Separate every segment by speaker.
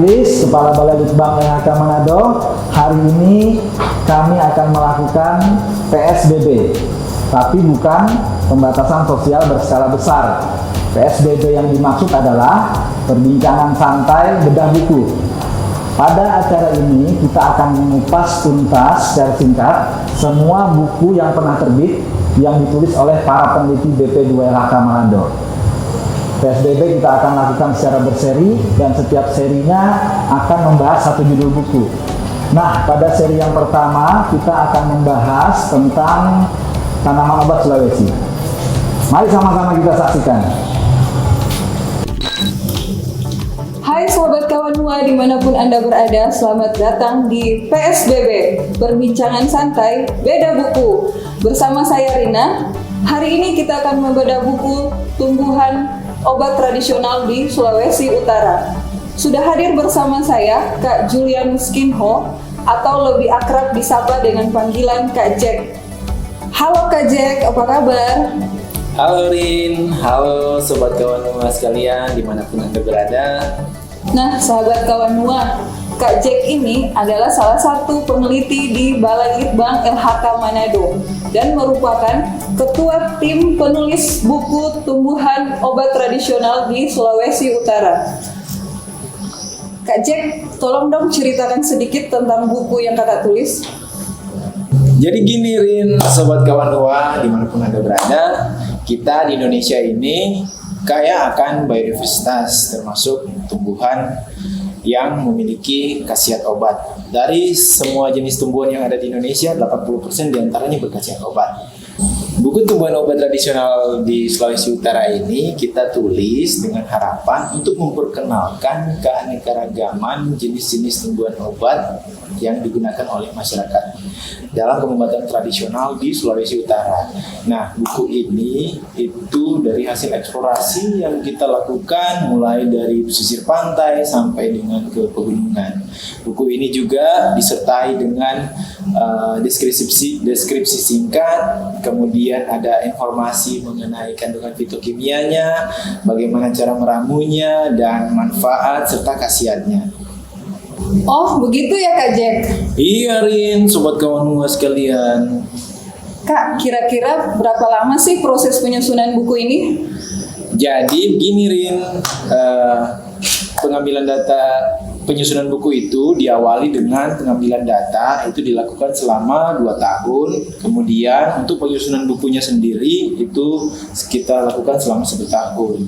Speaker 1: Aklis, Kepala Balai Litbang LHK Manado. Hari ini kami akan melakukan PSBB, tapi bukan pembatasan sosial berskala besar. PSBB yang dimaksud adalah perbincangan santai bedah buku. Pada acara ini kita akan mengupas tuntas secara singkat semua buku yang pernah terbit yang ditulis oleh para peneliti BP2 LHK Manado. PSBB kita akan lakukan secara berseri dan setiap serinya akan membahas satu judul buku. Nah, pada seri yang pertama kita akan membahas tentang tanaman obat Sulawesi. Mari sama-sama kita saksikan.
Speaker 2: Hai sahabat kawan Nuwa dimanapun Anda berada, selamat datang di PSBB, Perbincangan Santai Beda Buku. Bersama saya Rina, hari ini kita akan membedah buku tumbuhan obat tradisional di Sulawesi Utara. Sudah hadir bersama saya Kak Julianus Kinho atau lebih akrab disapa dengan panggilan Kak Jack. Halo Kak Jack, apa kabar?
Speaker 3: Halo Rin, halo sobat kawan Nuwa sekalian dimanapun Anda berada.
Speaker 2: Nah, sahabat kawan Nuwa, Kak Jack ini adalah salah satu peneliti di Balai Litbang LHK Manado dan merupakan ketua tim penulis buku tumbuhan obat tradisional di Sulawesi Utara. Kak Jack, tolong dong ceritakan sedikit tentang buku yang kakak tulis.
Speaker 3: Jadi gini Rin, sobat kawan Nuwa dimanapun Anda berada, kita di Indonesia ini kaya akan biodiversitas, termasuk tumbuhan yang memiliki khasiat obat. Dari semua jenis tumbuhan yang ada di Indonesia, 80% diantaranya berkhasiat obat. Buku tumbuhan obat tradisional di Sulawesi Utara ini kita tulis dengan harapan untuk memperkenalkan keanekaragaman jenis-jenis tumbuhan obat yang digunakan oleh masyarakat dalam pengobatan tradisional di Sulawesi Utara. Nah, buku ini itu dari hasil eksplorasi yang kita lakukan mulai dari pesisir pantai sampai dengan ke pegunungan. Buku ini juga disertai dengan deskripsi singkat, kemudian ada informasi mengenai kandungan fitokimianya, bagaimana cara meramunya, dan manfaat serta khasiatnya.
Speaker 2: Oh, begitu ya Kak Jack?
Speaker 3: Iya Rin, sobat kawan Nuwa sekalian.
Speaker 2: Kak, kira-kira berapa lama sih proses penyusunan buku ini?
Speaker 3: Jadi begini Rin, pengambilan data penyusunan buku itu diawali dengan pengambilan data itu dilakukan selama 2 tahun. Kemudian untuk penyusunan bukunya sendiri itu kita lakukan selama 1 tahun.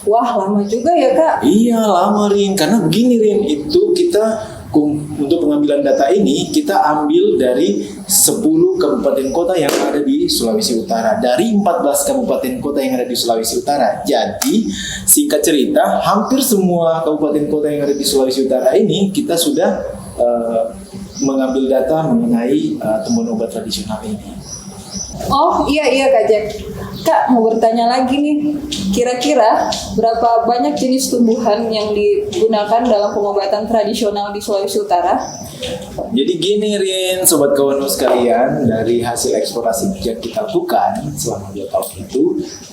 Speaker 2: Wah, lama juga ya Kak?
Speaker 3: Iya lama Rin, karena begini Rin, itu kita untuk pengambilan data ini kita ambil dari 10 kabupaten kota yang ada di Sulawesi Utara, dari 14 kabupaten kota yang ada di Sulawesi Utara. Jadi singkat cerita, hampir semua kabupaten kota yang ada di Sulawesi Utara ini kita sudah mengambil data mengenai tumbuhan obat tradisional ini.
Speaker 2: Oh iya Kak Jack. Kak, mau bertanya lagi nih, kira-kira berapa banyak jenis tumbuhan yang digunakan dalam pengobatan tradisional di Sulawesi Utara?
Speaker 3: Jadi gini Rin, sobat kawan sekalian, dari hasil eksplorasi yang kita lakukan selama 2 tahun itu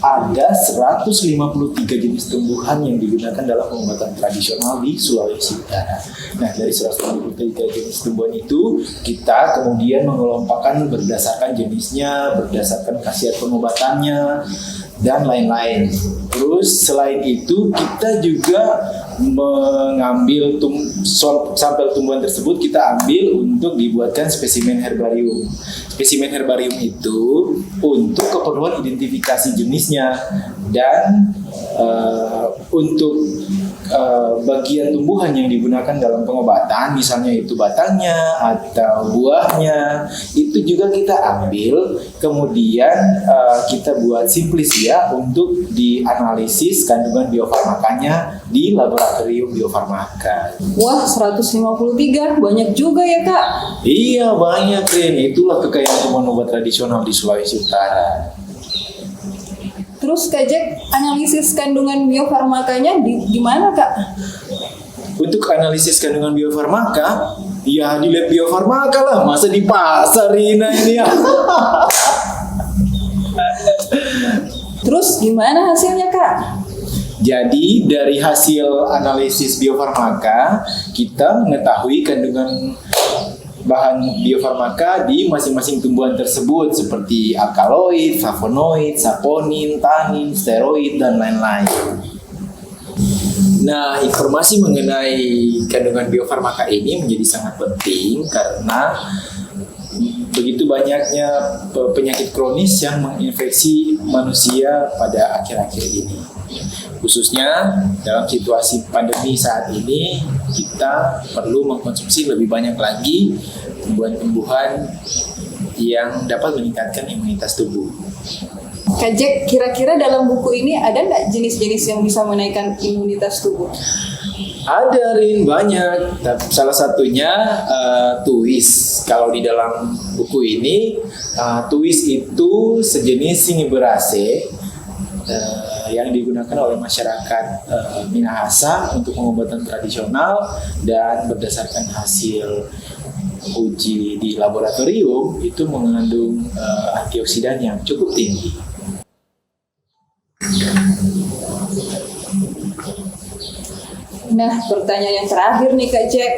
Speaker 3: ada 153 jenis tumbuhan yang digunakan dalam pengobatan tradisional di Sulawesi Utara. Nah, dari 153 jenis tumbuhan itu kita kemudian mengelompokkan berdasarkan jenisnya, berdasarkan khasiat pengobatannya, dan lain-lain. Terus selain itu kita juga mengambil sampel tumbuhan tersebut kita ambil untuk dibuatkan spesimen herbarium. Spesimen herbarium itu untuk keperluan identifikasi jenisnya dan untuk bagian tumbuhan yang digunakan dalam pengobatan, misalnya itu batangnya atau buahnya, itu juga kita ambil, kemudian kita buat simplisia untuk dianalisis kandungan biofarmakanya di laboratorium biofarmaka.
Speaker 2: Wah, 153, banyak juga ya Kak?
Speaker 3: Iya banyak Rin, itulah kekayaan tumbuhan obat tradisional di Sulawesi Utara.
Speaker 2: Terus Kak Jack, analisis kandungan biofarmakanya gimana Kak?
Speaker 3: Untuk analisis kandungan biofarmaka, ya di lab biofarmaka lah, masa di pasar Rina ini ya.
Speaker 2: Terus gimana hasilnya Kak?
Speaker 3: Jadi dari hasil analisis biofarmaka, kita mengetahui kandungan bahan biofarmaka di masing-masing tumbuhan tersebut seperti alkaloid, flavonoid, saponin, tanin, steroid, dan lain-lain. Nah, informasi mengenai kandungan biofarmaka ini menjadi sangat penting karena begitu banyaknya penyakit kronis yang menginfeksi manusia pada akhir-akhir ini. Khususnya dalam situasi pandemi saat ini, kita perlu mengkonsumsi lebih banyak lagi tumbuhan-tumbuhan yang dapat meningkatkan imunitas tubuh.
Speaker 2: Kak Jack, kira-kira dalam buku ini ada nggak jenis-jenis yang bisa menaikkan imunitas tubuh?
Speaker 3: Ada, Rin, banyak. Salah satunya tuis. Kalau di dalam buku ini, tuis itu sejenis siniberase yang digunakan oleh masyarakat Minahasa untuk pengobatan tradisional, dan berdasarkan hasil uji di laboratorium itu mengandung antioksidan yang cukup tinggi.
Speaker 2: Nah, pertanyaan yang terakhir nih Kak Jack,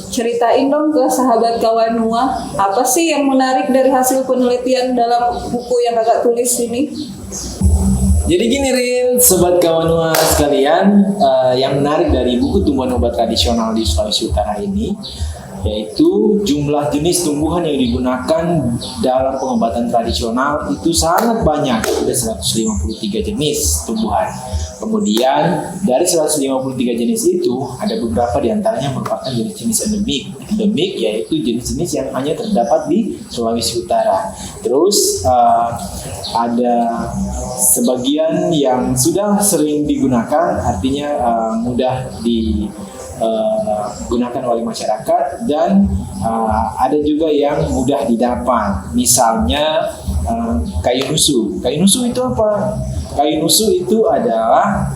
Speaker 2: ceritain dong ke sahabat Kawanua, apa sih yang menarik dari hasil penelitian dalam buku yang Kakak tulis ini?
Speaker 3: Jadi gini, Rin, sobat Kawanua sekalian, yang menarik dari buku tumbuhan obat tradisional di Sulawesi Utara ini yaitu jumlah jenis tumbuhan yang digunakan dalam pengobatan tradisional itu sangat banyak, ada 153 jenis tumbuhan. Kemudian dari 153 jenis itu ada beberapa diantaranya merupakan jenis-jenis endemik. Endemik yaitu jenis-jenis yang hanya terdapat di Sulawesi Utara. Terus ada sebagian yang sudah sering digunakan, artinya mudah digunakan oleh masyarakat, dan ada juga yang mudah didapat. Misalnya kayu nusu. Kayu nusu itu apa? Kayu nusu itu adalah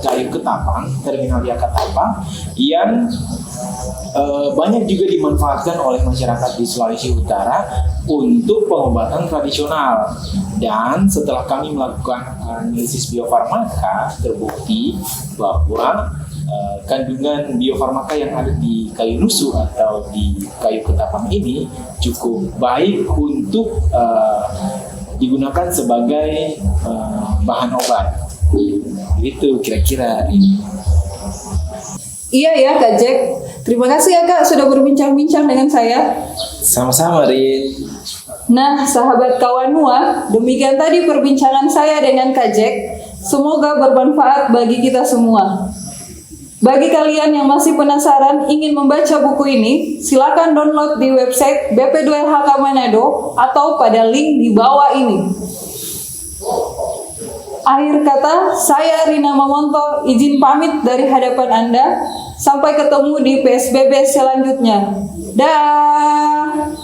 Speaker 3: kayu ketapang, Terminalia ketapang, yang banyak juga dimanfaatkan oleh masyarakat di Sulawesi Utara untuk pengobatan tradisional. Dan setelah kami melakukan analisis biofarmaka, terbukti bahwa kandungan biofarmaka yang ada di kayu nusu atau di kayu ketapang ini cukup baik untuk digunakan sebagai bahan obat. Gitu kira-kira ini.
Speaker 2: Iya ya Kak Jack, terima kasih ya Kak sudah berbincang-bincang dengan saya.
Speaker 3: Sama-sama, Rin.
Speaker 2: Nah, sahabat Kawanua, demikian tadi perbincangan saya dengan Kak Jack. Semoga bermanfaat bagi kita semua. Bagi kalian yang masih penasaran ingin membaca buku ini, silakan download di website BP2LHK Manado atau pada link di bawah ini. Akhir kata, saya Rina Mamonto izin pamit dari hadapan Anda. Sampai ketemu di PSBB selanjutnya. Dah.